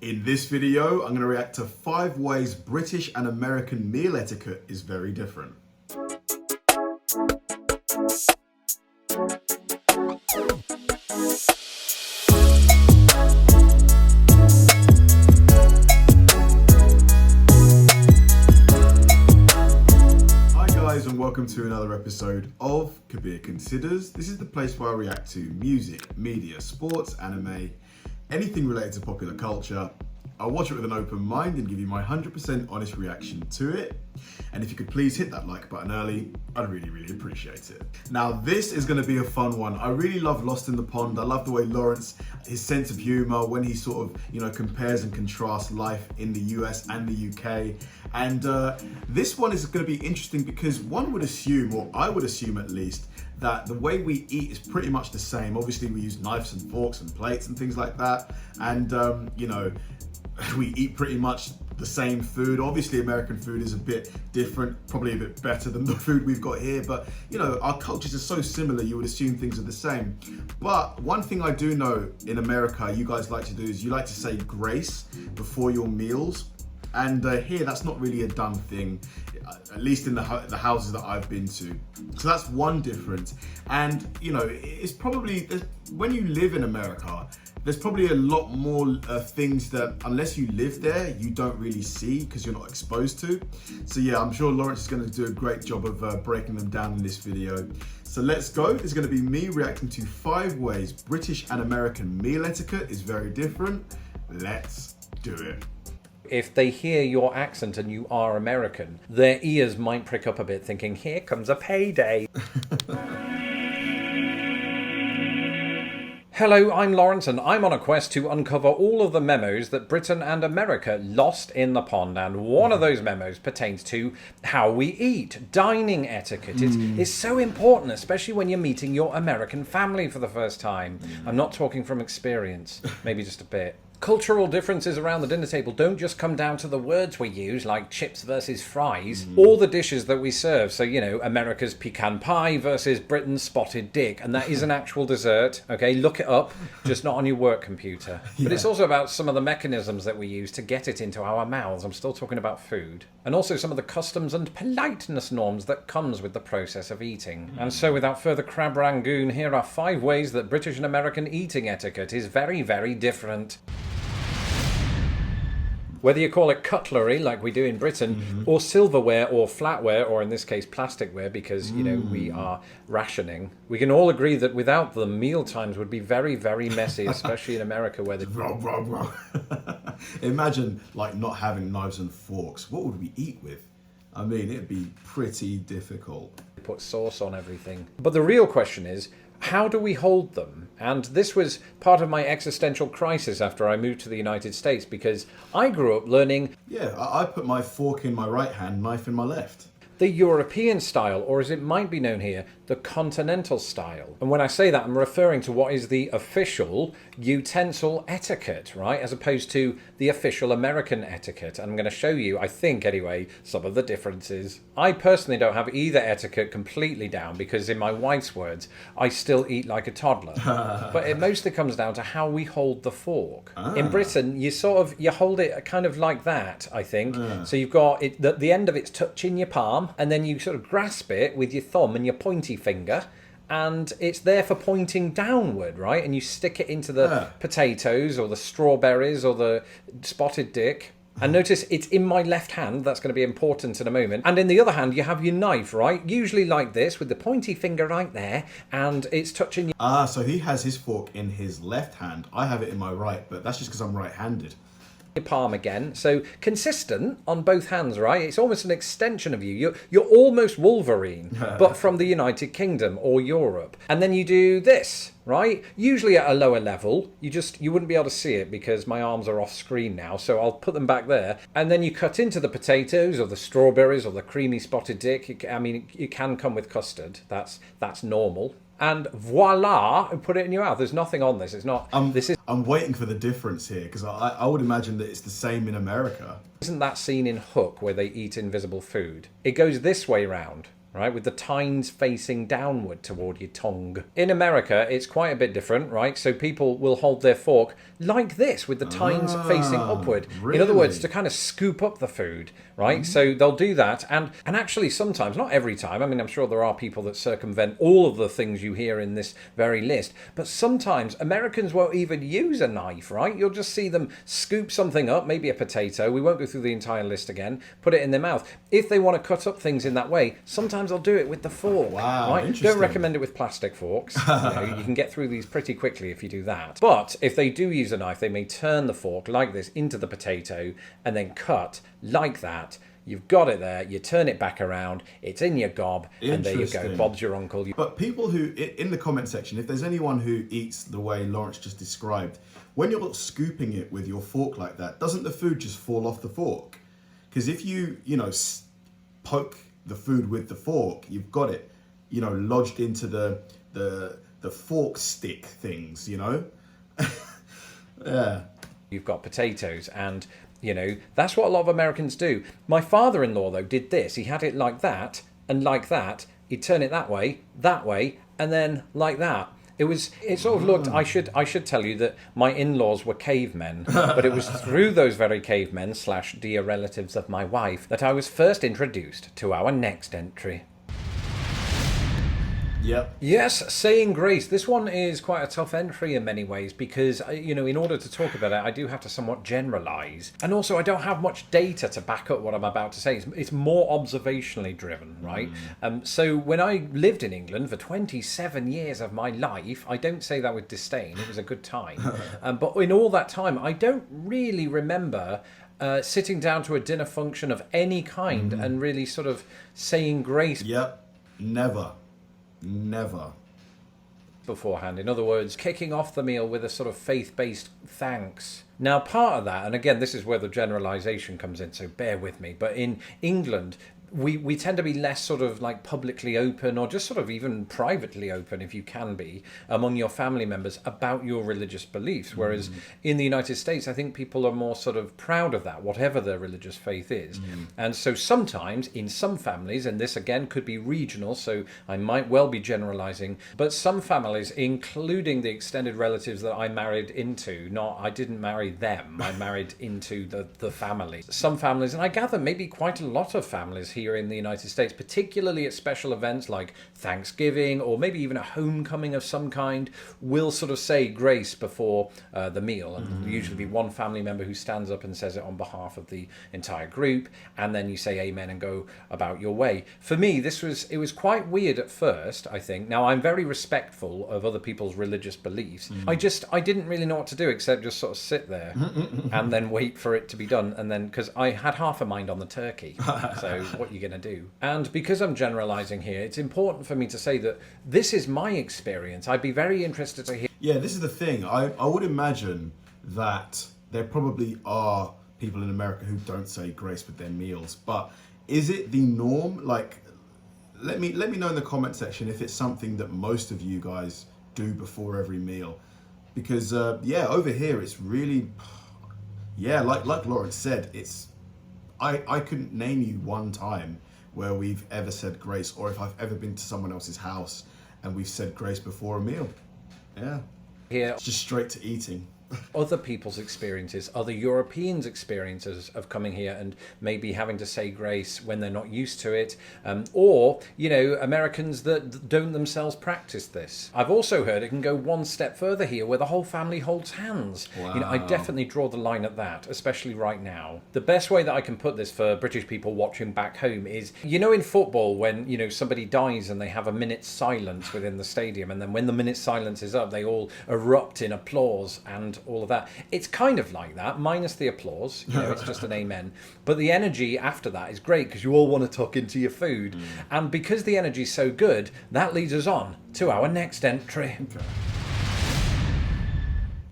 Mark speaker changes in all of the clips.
Speaker 1: In this video, I'm going to react to 5 ways British and American meal etiquette is very different. And welcome to another episode of Kabir Considers. This is the place where I react to music, media, sports, anime, anything related to popular culture. I'll watch it with an open mind and give you my 100% honest reaction to it. And if you could please hit that like button early, I'd really appreciate it. Now, this is going to be a fun one. I really love Lost in the Pond. I love the way Lawrence, his sense of humor, when he sort of, compares and contrasts life in the US and the UK. And this one is going to be interesting because one would assume, or I would assume at least, that the way we eat is pretty much the same. Obviously, we use knives and forks and plates and things like that. And, we eat pretty much the same food. Obviously, American food is a bit different, probably a bit better than the food we've got here. But, our cultures are so similar, you would assume things are the same. But one thing I do know in America, you guys like to do is you like to say grace before your meals. And here, that's not really a done thing, at least in the houses that I've been to. So that's one difference. And, it's probably, when you live in America, there's probably a lot more things that, unless you live there, you don't really see because you're not exposed to. So yeah, I'm sure Lawrence is going to do a great job of breaking them down in this video. So let's go. It's going to be me reacting to 5 ways British and American meal etiquette is very different. Let's do it.
Speaker 2: If they hear your accent and you are American, their ears might prick up a bit thinking, here comes a payday. Hello, I'm Lawrence and I'm on a quest to uncover all of the memos that Britain and America lost in the pond, and one of those memos pertains to how we eat. Dining etiquette is so important, especially when you're meeting your American family for the first time. I'm not talking from experience, maybe just a bit. Cultural differences around the dinner table don't just come down to the words we use, like chips versus fries, or the dishes that we serve. So, America's pecan pie versus Britain's spotted dick. And that is an actual dessert, okay? Look it up, just not on your work computer. Yeah. But it's also about some of the mechanisms that we use to get it into our mouths. I'm still talking about food. And also some of the customs and politeness norms that comes with the process of eating. And so without further crab rangoon, here are 5 ways that British and American eating etiquette is very different. Whether you call it cutlery, like we do in Britain, or silverware or flatware, or in this case plasticware, because, we are rationing, we can all agree that without them, meal times would be very messy, especially in America where the...
Speaker 1: Imagine, not having knives and forks. What would we eat with? I mean, it'd be pretty difficult.
Speaker 2: Put sauce on everything. But the real question is, how do we hold them? And this was part of my existential crisis after I moved to the United States, because I grew up learning...
Speaker 1: Yeah, I put my fork in my right hand, knife in my left.
Speaker 2: The European style, or as it might be known here, the continental style. And when I say that, I'm referring to what is the official utensil etiquette, right? As opposed to the official American etiquette. And I'm going to show you, I think anyway, some of the differences. I personally don't have either etiquette completely down because, in my wife's words, I still eat like a toddler. But it mostly comes down to how we hold the fork. In Britain, you hold it kind of like that, I think. So you've got it, the end of it's touching your palm, and then you sort of grasp it with your thumb and your pointy finger, and it's there for pointing downward, right? And you stick it into the potatoes or the strawberries or the spotted dick. And notice it's in my left hand. That's going to be important in a moment. And in the other hand, you have your knife, right? Usually like this, with the pointy finger right there, and it's touching your...
Speaker 1: So he has his fork in his left hand. I have it in my right, but that's just because I'm right-handed.
Speaker 2: Palm again, so consistent on both hands, right? It's almost an extension of you. You're almost Wolverine, but from the United Kingdom or Europe. And then you do this, right? Usually at a lower level. You wouldn't be able to see it because my arms are off screen now, so I'll put them back there. And then you cut into the potatoes or the strawberries or the creamy spotted dick. It can come with custard. That's normal. And voila, put it in your mouth. There's nothing on this. It's not.
Speaker 1: I'm waiting for the difference here because I would imagine that it's the same in America.
Speaker 2: Isn't that scene in Hook where they eat invisible food? It goes this way round. right, with the tines facing downward toward your tongue. In America, it's quite a bit different, right? So people will hold their fork like this, with the tines facing upward. In other words, to kind of scoop up the food, right? So they'll do that, and actually sometimes, not every time, I mean, I'm sure there are people that circumvent all of the things you hear in this very list, but sometimes Americans won't even use a knife, right? You'll just see them scoop something up, maybe a potato, we won't go through the entire list again, put it in their mouth. If they want to cut up things in that way, sometimes they'll do it with the fork.
Speaker 1: Wow,
Speaker 2: right?
Speaker 1: interesting.
Speaker 2: Don't recommend it with plastic forks. You can get through these pretty quickly if you do that. But if they do use a knife, they may turn the fork like this into the potato and then cut like that. You've got it there, you turn it back around, it's in your gob, and there you go. Bob's your uncle.
Speaker 1: But people who, in the comment section, if there's anyone who eats the way Lawrence just described, when you're scooping it with your fork like that, doesn't the food just fall off the fork? Because if you poke the food with the fork, you've got it, lodged into the fork stick things, Yeah.
Speaker 2: You've got potatoes, and that's what a lot of Americans do. My father-in-law, though, did this. He had it like that and like that. He'd turn it that way, and then like that. It sort of looked, I should tell you that my in-laws were cavemen, but it was through those very cavemen / dear relatives of my wife that I was first introduced to our next entry.
Speaker 1: Yep.
Speaker 2: Yes, saying grace. This one is quite a tough entry in many ways because, in order to talk about it, I do have to somewhat generalise. And also, I don't have much data to back up what I'm about to say. It's more observationally driven, right? So when I lived in England for 27 years of my life, I don't say that with disdain. It was a good time. But in all that time, I don't really remember sitting down to a dinner function of any kind and really sort of saying grace.
Speaker 1: Yep. Never.
Speaker 2: Beforehand. In other words, kicking off the meal with a sort of faith-based thanks. Now, part of that, and again, this is where the generalisation comes in, so bear with me, but in England, we tend to be less sort of like publicly open, or just sort of even privately open, if you can be, among your family members about your religious beliefs. Whereas in the United States, I think people are more sort of proud of that, whatever their religious faith is. And so sometimes in some families, and this again could be regional, so I might well be generalizing, but some families, including the extended relatives that I married into, I didn't marry them, I married into the family. Some families, and I gather maybe quite a lot of families here in the United States, particularly at special events like Thanksgiving or maybe even a homecoming of some kind, will sort of say grace before the meal, and there'll usually be one family member who stands up and says it on behalf of the entire group, and then you say amen and go about your way. For me, it was quite weird at first, I think. Now, I'm very respectful of other people's religious beliefs. I didn't really know what to do except just sort of sit there and then wait for it to be done, and then, because I had half a mind on the turkey, so what you're going to do. And because I'm generalizing here, it's important for me to say that this is my experience. I'd be very interested to hear.
Speaker 1: Yeah, this is the thing. I would imagine that there probably are people in America who don't say grace with their meals, but is it the norm? Like, let me know in the comment section if it's something that most of you guys do before every meal, because over here it's really, like Lawrence said, I couldn't name you one time where we've ever said grace, or if I've ever been to someone else's house and we've said grace before a meal. Yeah.
Speaker 2: Here,
Speaker 1: it's just straight to eating.
Speaker 2: Other people's experiences, other Europeans' experiences of coming here and maybe having to say grace when they're not used to it, or, Americans that don't themselves practice this. I've also heard it can go one step further here where the whole family holds hands.
Speaker 1: Wow.
Speaker 2: I definitely draw the line at that, especially right now. The best way that I can put this for British people watching back home is, in football when, somebody dies and they have a minute's silence within the stadium, and then when the minute's silence is up, they all erupt in applause and all of that. It's kind of like that, minus the applause. It's just an amen. But the energy after that is great because you all want to tuck into your food. And because the energy's so good, that leads us on to our next entry.
Speaker 1: Okay.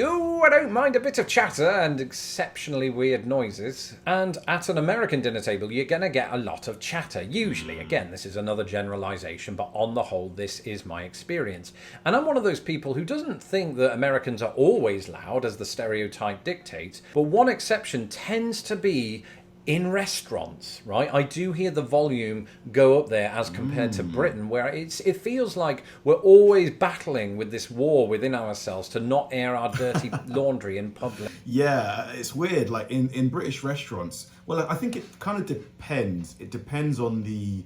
Speaker 2: Oh, I don't mind a bit of chatter and exceptionally weird noises. And at an American dinner table, you're going to get a lot of chatter. Usually, again, this is another generalization, but on the whole, this is my experience. And I'm one of those people who doesn't think that Americans are always loud, as the stereotype dictates. But one exception tends to be in restaurants, right? I do hear the volume go up there as compared to Britain, where it feels like we're always battling with this war within ourselves to not air our dirty laundry in public.
Speaker 1: Yeah, it's weird. Like in British restaurants, well, I think it kind of depends. It depends on the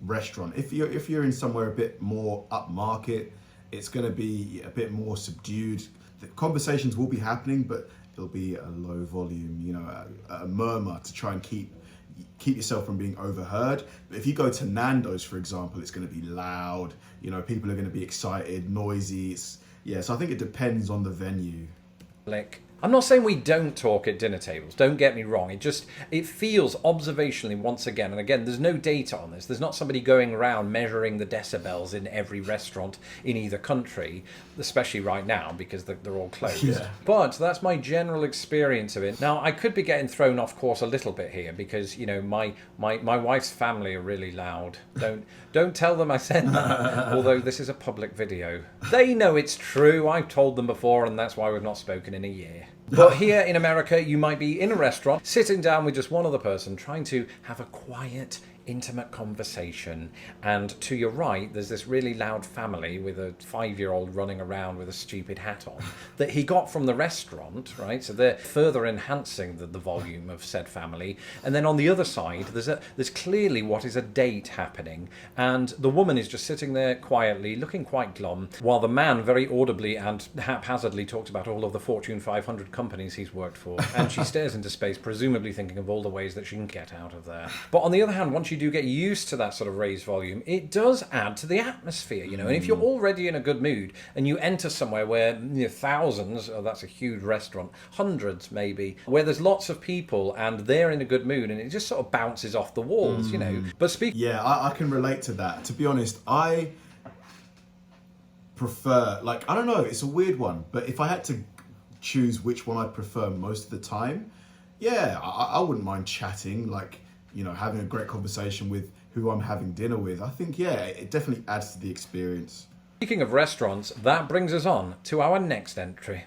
Speaker 1: restaurant. If you're in somewhere a bit more upmarket, it's going to be a bit more subdued. The conversations will be happening, but it'll be a low volume, you know, a murmur to try and keep yourself from being overheard. But if you go to Nando's, for example, it's going to be loud. You know, people are going to be excited, noisy. So I think it depends on the venue.
Speaker 2: I'm not saying we don't talk at dinner tables, don't get me wrong. It feels observationally, once again, and again, there's no data on this. There's not somebody going around measuring the decibels in every restaurant in either country, especially right now because they're all closed. Yeah. But that's my general experience of it. Now, I could be getting thrown off course a little bit here because, you know, my wife's family are really loud. Don't tell them I said that, although this is a public video. They know it's true. I've told them before, and that's why we've not spoken in a year. But here in America, you might be in a restaurant, sitting down with just one other person, trying to have a quiet, intimate conversation. And to your right, there's this really loud family with a 5-year-old running around with a stupid hat on that he got from the restaurant, right? So they're further enhancing the volume of said family. And then on the other side, there's clearly what is a date happening. And the woman is just sitting there quietly, looking quite glum, while the man very audibly and haphazardly talks about all of the Fortune 500 companies he's worked for. And she stares into space, presumably thinking of all the ways that she can get out of there. But on the other hand, once you do get used to that sort of raised volume, it does add to the atmosphere, you know. And if you're already in a good mood and you enter somewhere where, you know, thousands, that's a huge restaurant, hundreds maybe, where there's lots of people and they're in a good mood and it just sort of bounces off the walls, you know. But
Speaker 1: yeah, I can relate to that. To be honest, I prefer, like, I don't know, it's a weird one, but if I had to choose which one I prefer most of the time, yeah, I wouldn't mind chatting, like, you know, having a great conversation with who I'm having dinner with. I think, yeah, it definitely adds to the experience.
Speaker 2: Speaking of restaurants, that brings us on to our next entry.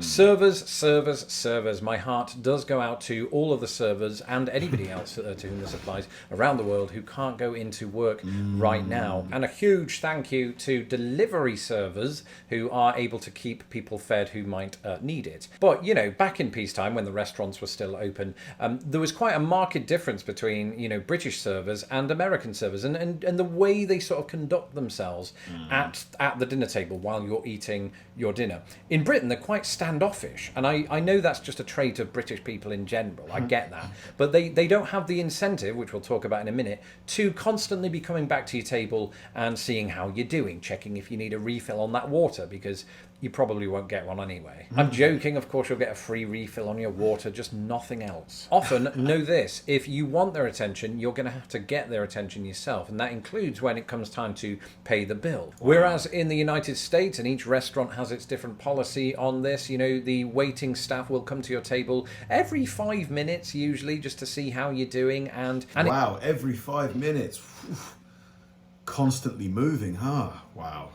Speaker 2: Servers. My heart does go out to all of the servers and anybody else to whom this applies around the world who can't go into work right now. And a huge thank you to delivery servers who are able to keep people fed who might need it. But, you know, back in peacetime when the restaurants were still open, there was quite a marked difference between, you know, British servers and American servers and the way they sort of conduct themselves at the dinner table while you're eating your dinner. In Britain, they're quite standoffish, and I know that's just a trait of British people in general, I get that, but they don't have the incentive, which we'll talk about in a minute, to constantly be coming back to your table and seeing how you're doing, checking if you need a refill on that water, because you probably won't get one anyway. I'm joking, of course you'll get a free refill on your water, just nothing else. Often, know this, if you want their attention, you're going to have to get their attention yourself, and that includes when it comes time to pay the bill. Whereas in the United States, and each restaurant has its different policy on this, you know, the waiting staff will come to your table every 5 minutes, usually, just to see how you're doing, and
Speaker 1: wow, every 5 minutes. Constantly moving, huh? Wow.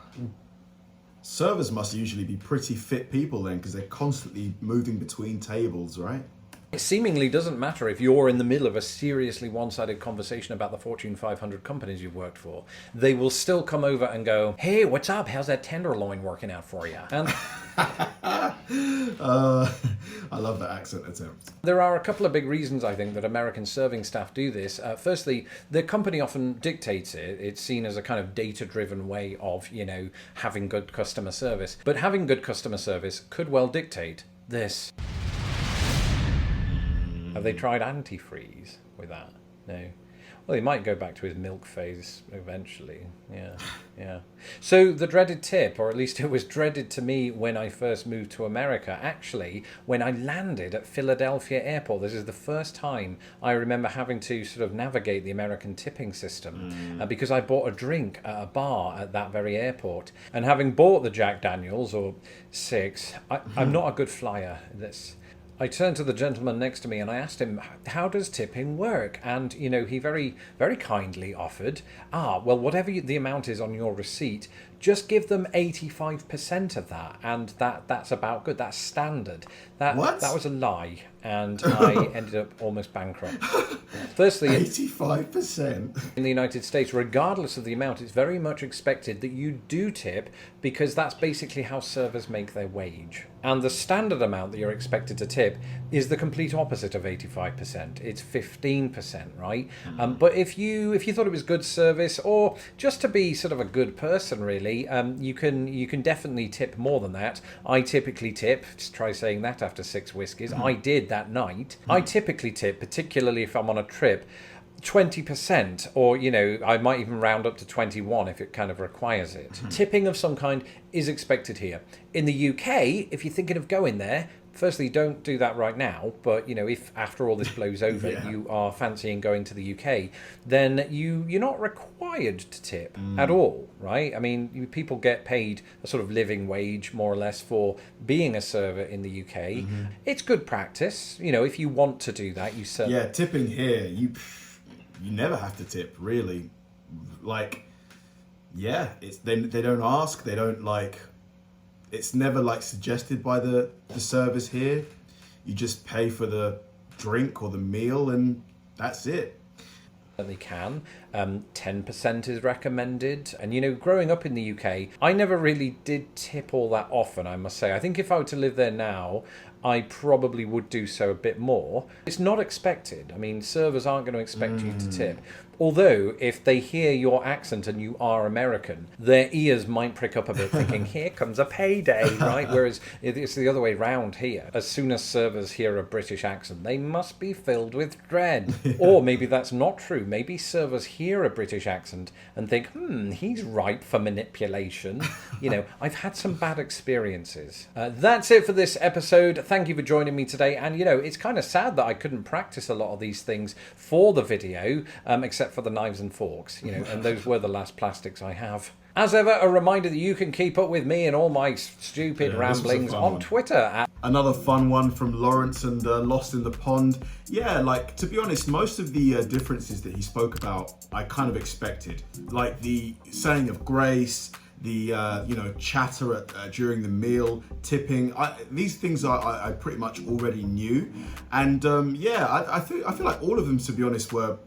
Speaker 1: Servers must usually be pretty fit people then, because they're constantly moving between tables, right?
Speaker 2: It seemingly doesn't matter if you're in the middle of a seriously one-sided conversation about the Fortune 500 companies you've worked for. They will still come over and go, "Hey, what's up? How's that tenderloin working out for you?" And
Speaker 1: I love that accent attempt.
Speaker 2: There are a couple of big reasons, I think, that American serving staff do this. Firstly, the company often dictates it. It's seen as a kind of data-driven way of, you know, having good customer service. But having good customer service could well dictate this. Have they tried antifreeze with that? No. Well, he might go back to his milk phase eventually. Yeah. So the dreaded tip, or at least it was dreaded to me when I first moved to America, actually, when I landed at Philadelphia Airport. This is the first time I remember having to sort of navigate the American tipping system because I bought a drink at a bar at that very airport. And having bought the Jack Daniels, or 6, I'm not a good flyer. I turned to the gentleman next to me and I asked him, "How does tipping work?" And, you know, he very, very kindly offered, well, whatever the amount is on your receipt, just give them 85% of that, and that's about good. That's standard. That was a lie, and I ended up almost bankrupt. Firstly,
Speaker 1: 85%.
Speaker 2: in the United States, regardless of the amount, it's very much expected that you do tip, because that's basically how servers make their wage. And the standard amount that you're expected to tip is the complete opposite of 85%. It's 15%, right? But if you thought it was good service, or just to be sort of a good person, really, you can definitely tip more than that. I typically tip. Just try saying that after 6 whiskeys. I did that night. I typically tip, particularly if I'm on a trip, 20%, or I might even round up to 21 if it kind of requires it. Tipping of some kind is expected here. In the UK, if you're thinking of going there, firstly, don't do that right now, but if after all this blows over you are fancying going to the UK, then you're not required to tip at all, right? I mean, people get paid a sort of living wage, more or less, for being a server in the UK. It's good practice, if you want to do that. You certainly...
Speaker 1: Yeah, tipping here, you never have to tip, really. Like, yeah, they don't ask, they don't it's never suggested by the servers here. You just pay for the drink or the meal, and that's it.
Speaker 2: They can. 10% is recommended. And growing up in the UK, I never really did tip all that often, I must say. I think if I were to live there now, I probably would do so a bit more. It's not expected. I mean, servers aren't going to expect you to tip. Although, if they hear your accent and you are American, their ears might prick up a bit, thinking, here comes a payday, right? Whereas it's the other way round here. As soon as servers hear a British accent, they must be filled with dread. Or maybe that's not true. Maybe servers hear a British accent and think, he's ripe for manipulation. I've had some bad experiences. That's it for this episode. Thank you for joining me today. And, it's kind of sad that I couldn't practice a lot of these things for the video, except for the knives and forks, and those were the last plastics I have. As ever, a reminder that you can keep up with me and all my stupid ramblings on Twitter.
Speaker 1: Another fun one from Lawrence and Lost in the Pond. Yeah, to be honest, most of the differences that he spoke about, I kind of expected. Like the saying of grace, the chatter during the meal, tipping. These things I pretty much already knew, and I feel like all of them, to be honest, were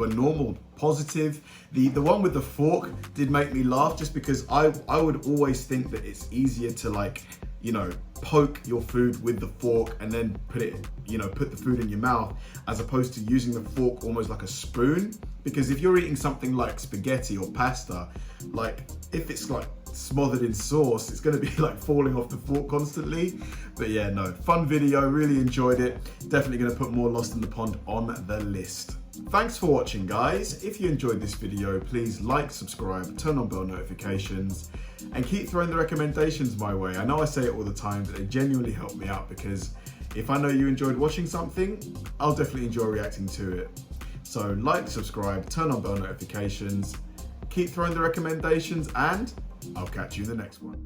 Speaker 1: normal, positive. The one with the fork did make me laugh, just because I would always think that it's easier to poke your food with the fork and then put the food in your mouth, as opposed to using the fork almost like a spoon. Because if you're eating something like spaghetti or pasta, if it's smothered in sauce, it's going to be falling off the fork constantly. But yeah, no, fun video, really enjoyed it. Definitely going to put more Lost in the Pond on the list. Thanks for watching, guys. If you enjoyed this video, please like, subscribe, turn on bell notifications, and keep throwing the recommendations my way. I know I say it all the time, but they genuinely help me out, because if I know you enjoyed watching something, I'll definitely enjoy reacting to it. So like, subscribe, turn on bell notifications, keep throwing the recommendations, and I'll catch you in the next one.